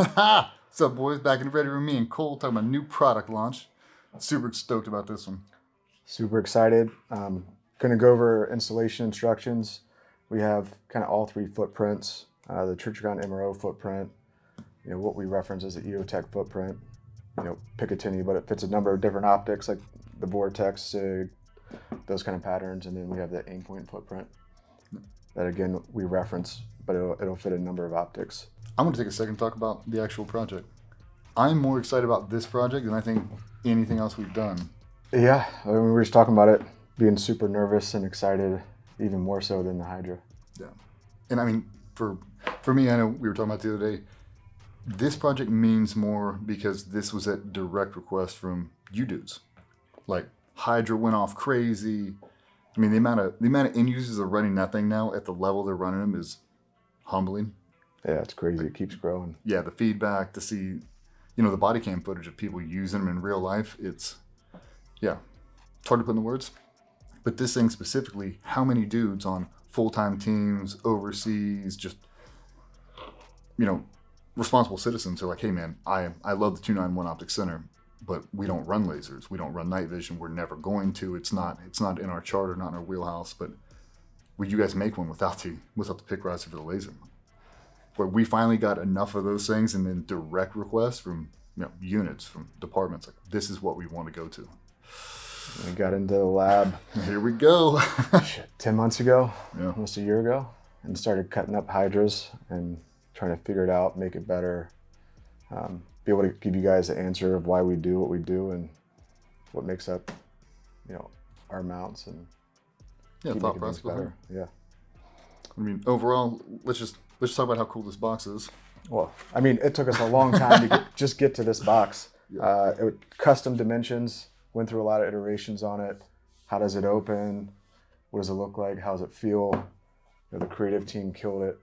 What's up, boys? Back in the ready room, me and Cole talking about new product launch. Super stoked about this one. Super excited. Going to go over installation instructions. We have kind of all three footprints. The Trijicon MRO footprint, what we reference as the EOTECH footprint. Picatinny, but it fits a number of different optics like the Vortex, SIG, those kind of patterns. And then we have the Aimpoint footprint that again we reference, but it'll fit a number of optics. I'm going to take a second to talk about the actual project. I'm more excited about this project than I think anything else we've done. Yeah, we were just talking about it, being super nervous and excited, even more so than the Hydra. Yeah, and I mean, for me, I know we were talking about the other day, this project means more because this was at direct request from you dudes. Like, Hydra went off crazy. I mean, the amount of end users are running that thing now at the level they're running them is humbling. Yeah, it's crazy. It keeps growing. Yeah, the feedback to see, the body cam footage of people using them in real life, it's hard to put into words. But this thing specifically, how many dudes on full-time teams, overseas, just, responsible citizens are like, hey man, I love the 291 Optics Center, but we don't run lasers. We don't run night vision. We're never going to. It's not in our charter, not in our wheelhouse, but would you guys make one without the pick riser for the laser? Where we finally got enough of those things and then direct requests from units, from departments, like this is what we want to go to. We got into the lab. Here we go. 10 months ago, yeah, almost a year ago, and started cutting up Hydras and trying to figure it out, make it better, be able to give you guys the answer of why we do what we do and what makes up, our mounts and thought process better. Yeah. I mean, overall, let's just talk about how cool this box is. Well, I mean, it took us a long time to just get to this box. Yeah. Custom dimensions, went through a lot of iterations on it. How does it open? What does it look like? How does it feel? The creative team killed it.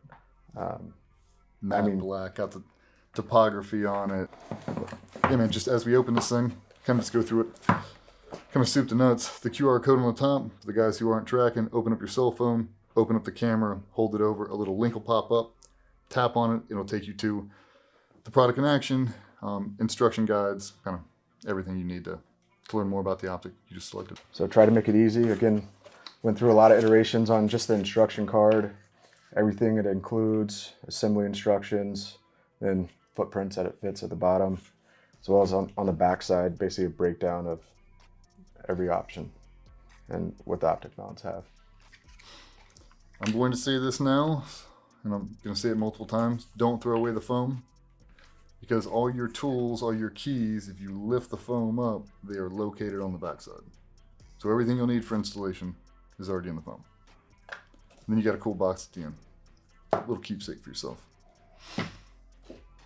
Matte black, got the topography on it. Yeah, man, just as we open this thing, kind of just go through it, kind of soup to nuts. The QR code on the top, for the guys who aren't tracking, open up your cell phone, open up the camera, hold it over, a little link will pop up, tap on it, it'll take you to the product in action, instruction guides, kind of everything you need to learn more about the optic you just selected. So try to make it easy. Again, went through a lot of iterations on just the instruction card, everything it includes, assembly instructions, then footprints that it fits at the bottom, as well as on the back side, basically a breakdown of every option and what the optic mounts have. I'm going to say this now, and I'm going to say it multiple times. Don't throw away the foam, because all your tools, all your keys, if you lift the foam up, they are located on the backside. So everything you'll need for installation is already in the foam. And then you got a cool box at the end. A little keepsake for yourself.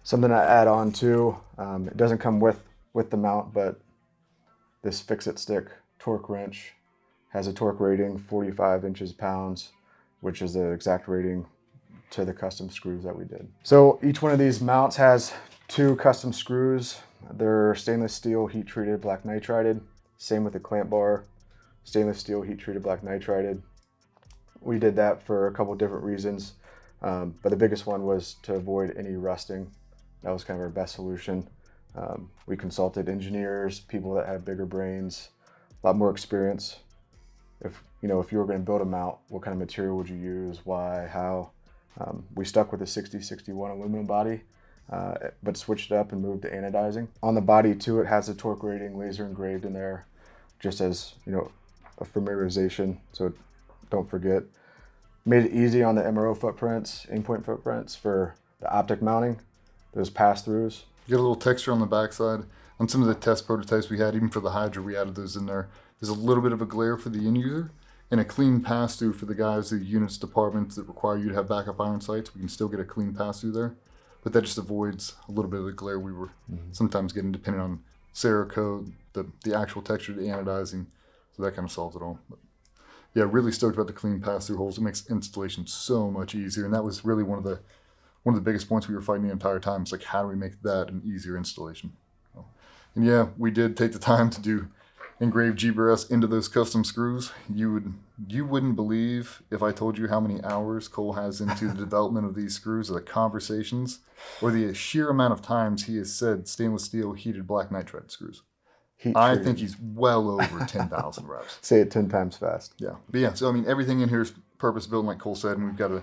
Something I add on too, it doesn't come with the mount, but this fix-it stick torque wrench has a torque rating 45 inches pounds, which is the exact rating to the custom screws that we did. So each one of these mounts has 2 custom screws. They're stainless steel heat treated black nitrided. Same with the clamp bar, stainless steel heat treated black nitrided. We did that for a couple different reasons, but the biggest one was to avoid any rusting. That was kind of our best solution. We consulted engineers, people that have bigger brains, a lot more experience. If you were going to build a mount, what kind of material would you use, why, how? We stuck with the 6061 aluminum body, but switched it up and moved to anodizing. On the body too, it has a torque rating laser engraved in there, just as a familiarization, so don't forget. Made it easy on the MRO footprints, Aimpoint footprints for the optic mounting, those pass-throughs. You get a little texture on the backside. On some of the test prototypes we had, even for the Hydra, we added those in there. There's a little bit of a glare for the end user and a clean pass-through for the guys, the units, departments that require you to have backup iron sights. We can still get a clean pass-through there, but that just avoids a little bit of the glare we were sometimes getting depending on Cerakote, the actual texture, the anodizing. So that kind of solves it all. But yeah, really stoked about the clean pass-through holes. It makes installation so much easier, and that was really one of the biggest points we were fighting the entire time. It's like, how do we make that an easier installation? And yeah, we did take the time to do engrave GBRS into those custom screws. You wouldn't believe if I told you how many hours Cole has into the development of these screws, or the conversations, or the sheer amount of times he has said stainless steel heated black nitride screws. I think he's well over 10,000 reps. Say it 10 times fast. Yeah. But yeah, so I mean, everything in here is purpose built, like Cole said, and we've got an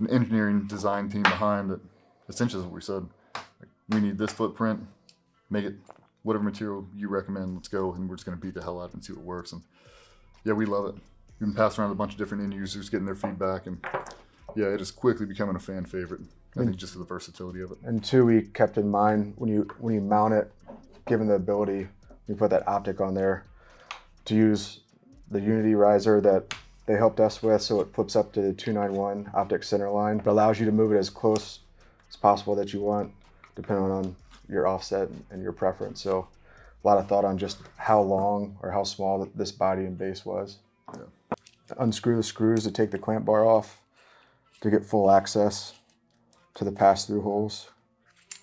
engineering design team behind that essentially is what we said. Like, we need this footprint, make it whatever material you recommend, let's go, and we're just going to beat the hell out of it and see what works. And yeah, we love it. We've been passing around a bunch of different end users, getting their feedback, and yeah, it is quickly becoming a fan favorite. I think just for the versatility of it. And two, we kept in mind when you mount it, given the ability, you put that optic on there, to use the Unity riser that they helped us with, so it flips up to the 291 optic center line, but allows you to move it as close as possible that you want, depending on your offset and your preference. So a lot of thought on just how long or how small this body and base was. Yeah. Unscrew the screws to take the clamp bar off to get full access to the pass-through holes.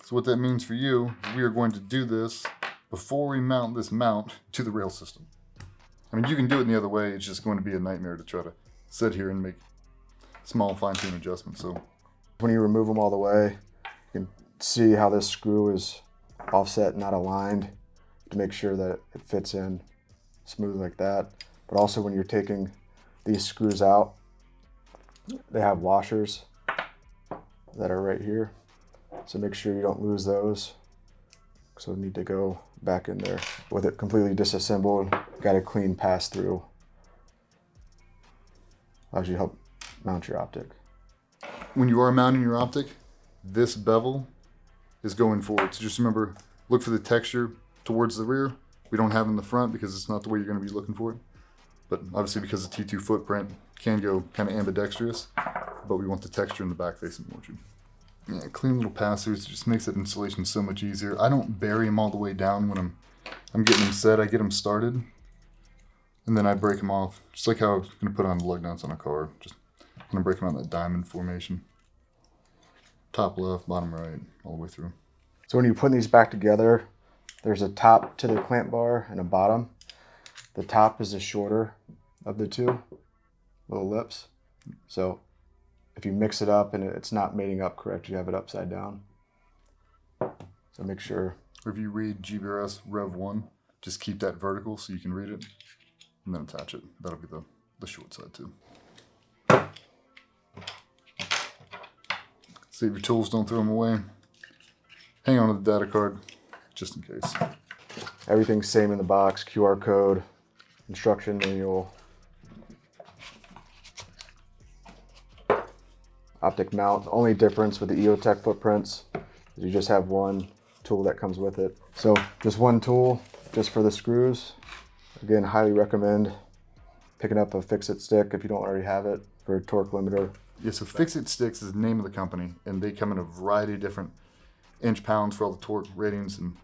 So what that means for you is we are going to do this before we mount this mount to the rail system. I mean, you can do it the other way. It's just going to be a nightmare to try to sit here and make small fine-tune adjustments. So when you remove them all the way, you can see how this screw is offset, not aligned, to make sure that it fits in smooth like that. But also when you're taking these screws out, they have washers that are right here. So make sure you don't lose those. So we need to go back in there. With it completely disassembled, got a clean pass through. Allows you to help mount your optic. When you are mounting your optic, this bevel is going forward. So just remember, look for the texture towards the rear. We don't have in the front because it's not the way you're going to be looking for it. But obviously because the T2 footprint can go kind of ambidextrous, but we want the texture in the back facing towards you. Yeah, clean little pass-throughs. It just makes that installation so much easier. I don't bury them all the way down when I'm getting them set. I get them started, and then I break them off. Just like how I was going to put on the lug nuts on a car. Just I'm going to break them out in that diamond formation. Top left, bottom right, all the way through. So when you're putting these back together, there's a top to the clamp bar and a bottom. The top is the shorter of the two little lips. So if you mix it up and it's not mating up correct, you have it upside down. So make sure. Or if you read GBRS Rev 1, just keep that vertical so you can read it, and then attach it. That'll be the short side too. Save your tools, don't throw them away. Hang on to the data card, just in case. Everything's same in the box, QR code, instruction manual. Optic mount. The only difference with the EOTECH footprints is you just have one tool that comes with it. So just one tool just for the screws. Again, highly recommend picking up a fix-it stick if you don't already have it for a torque limiter. Yeah, so Fix-It Sticks is the name of the company, and they come in a variety of different inch pounds for all the torque ratings. And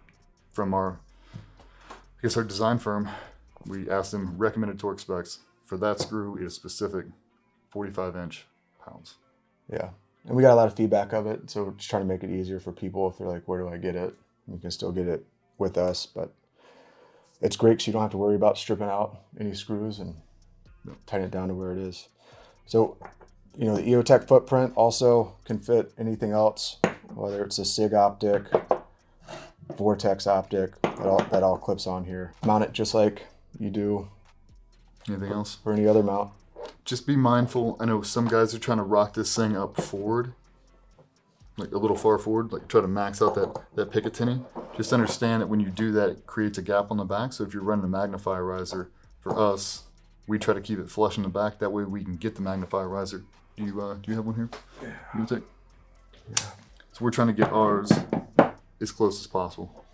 from our design firm, we asked them recommended torque specs. For that screw, it is specific 45 inch pounds. Yeah, and we got a lot of feedback of it, so just trying to make it easier for people if they're like, where do I get it? You can still get it with us, but it's great because you don't have to worry about stripping out any screws and tighten it down to where it is. So, you know, the EOTECH footprint also can fit anything else, whether it's a SIG optic, Vortex optic, that all clips on here. Mount it just like you do Anything else? for any other mount. Just be mindful. I know some guys are trying to rock this thing up forward, like a little far forward, like try to max out that Picatinny. Just understand that when you do that, it creates a gap on the back. So if you're running a magnifier riser, for us, we try to keep it flush in the back. That way we can get the magnifier riser. Do you have one here? Yeah. You take? Yeah. So we're trying to get ours as close as possible.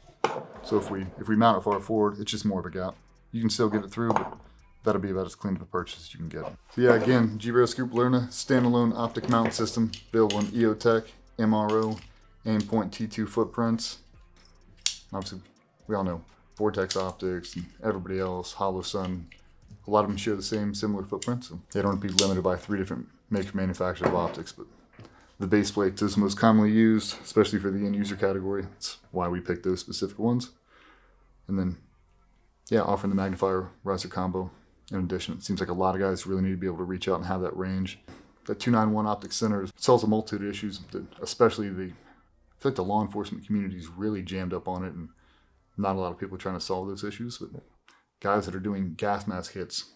So if we mount it far forward, it's just more of a gap. You can still get it through, but that'll be about as clean of a purchase as you can get. So yeah, again, GBRS Group Lerna, standalone optic mount system, available in EOTECH, MRO, Aimpoint T2 footprints. Obviously, we all know Vortex Optics and everybody else, Hollow Sun, a lot of them share the same similar footprints. So they don't have to be limited by 3 different manufacturers of optics, but the base plate is most commonly used, especially for the end user category. That's why we picked those specific ones. And then yeah, offering the magnifier riser combo. In addition, it seems like a lot of guys really need to be able to reach out and have that range. That 291 optic center solves a multitude of issues, especially I feel like the law enforcement community is really jammed up on it, and not a lot of people are trying to solve those issues. But guys that are doing gas mask hits,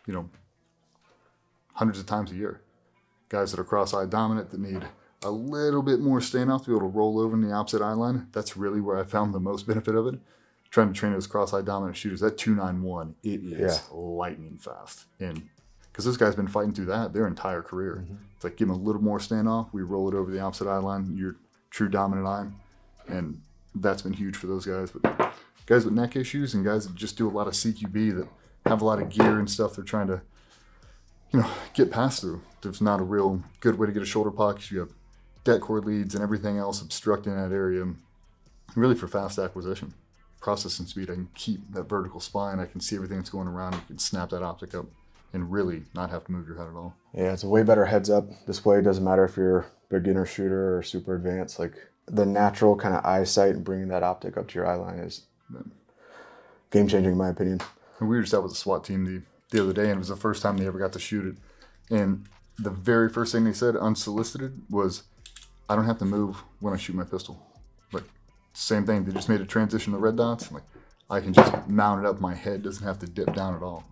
you know, hundreds of times a year. Guys that are cross-eye dominant that need a little bit more standoff to be able to roll over in the opposite eye line. That's really where I found the most benefit of it. Trying to train those cross-eye dominant shooters, that 291, it is lightning fast. And because those guys have been fighting through that their entire career. It's like, give them a little more standoff, we roll it over the opposite eye line, your true dominant eye. And that's been huge for those guys. But guys with neck issues and guys that just do a lot of CQB that have a lot of gear and stuff they're trying to, you know, get past through. There's not a real good way to get a shoulder pocket. You have det cord leads and everything else obstructing that area. And really for fast acquisition. Processing speed, I can keep that vertical spine. I can see everything that's going around. You can snap that optic up and really not have to move your head at all. Yeah, it's a way better heads-up display. It doesn't matter if you're a beginner shooter or super advanced. Like, the natural kind of eyesight and bringing that optic up to your eye line is game-changing in my opinion. And we were just out with the SWAT team the other day, and it was the first time they ever got to shoot it. And the very first thing they said, unsolicited, was, I don't have to move when I shoot my pistol. Like, same thing, they just made a transition to red dots. Like, I can just mount it up, my head doesn't have to dip down at all.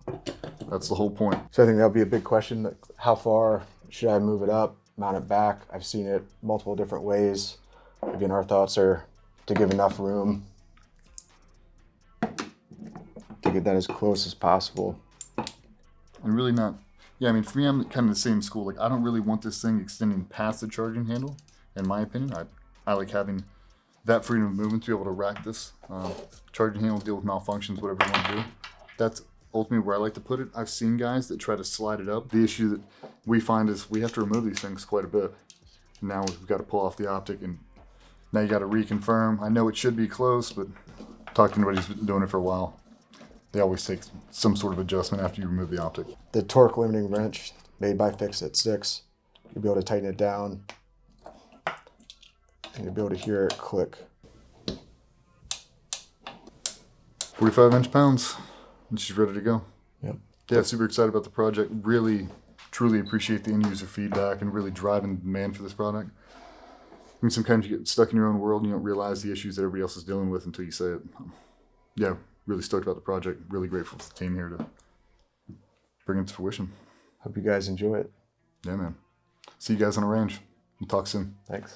That's the whole point. So I think that'll be a big question. Like, how far should I move it up, mount it back? I've seen it multiple different ways. Again, our thoughts are to give enough room to get that as close as possible. And really not, yeah, I mean, for me, I'm kind of the same school. Like, I don't really want this thing extending past the charging handle, in my opinion. I like having that freedom of movement to be able to rack this. Charging handle, deal with malfunctions, whatever you want to do. That's ultimately where I like to put it. I've seen guys that try to slide it up. The issue that we find is we have to remove these things quite a bit. Now we've got to pull off the optic, and now you got to reconfirm. I know it should be close, but talk to anybody who's been doing it for a while. They always take some sort of adjustment after you remove the optic. The torque limiting wrench made by Fix-It sticks. You'll be able to tighten it down, and you'll be able to hear it click. 45 inch-pounds, and she's ready to go. Yep. Yeah, super excited about the project. Really, truly appreciate the end user feedback and really driving demand for this product. I mean, sometimes you get stuck in your own world and you don't realize the issues that everybody else is dealing with until you say it. Yeah, really stoked about the project. Really grateful for the team here to bring it to fruition. Hope you guys enjoy it. Yeah, man. See you guys on the range. We'll talk soon. Thanks.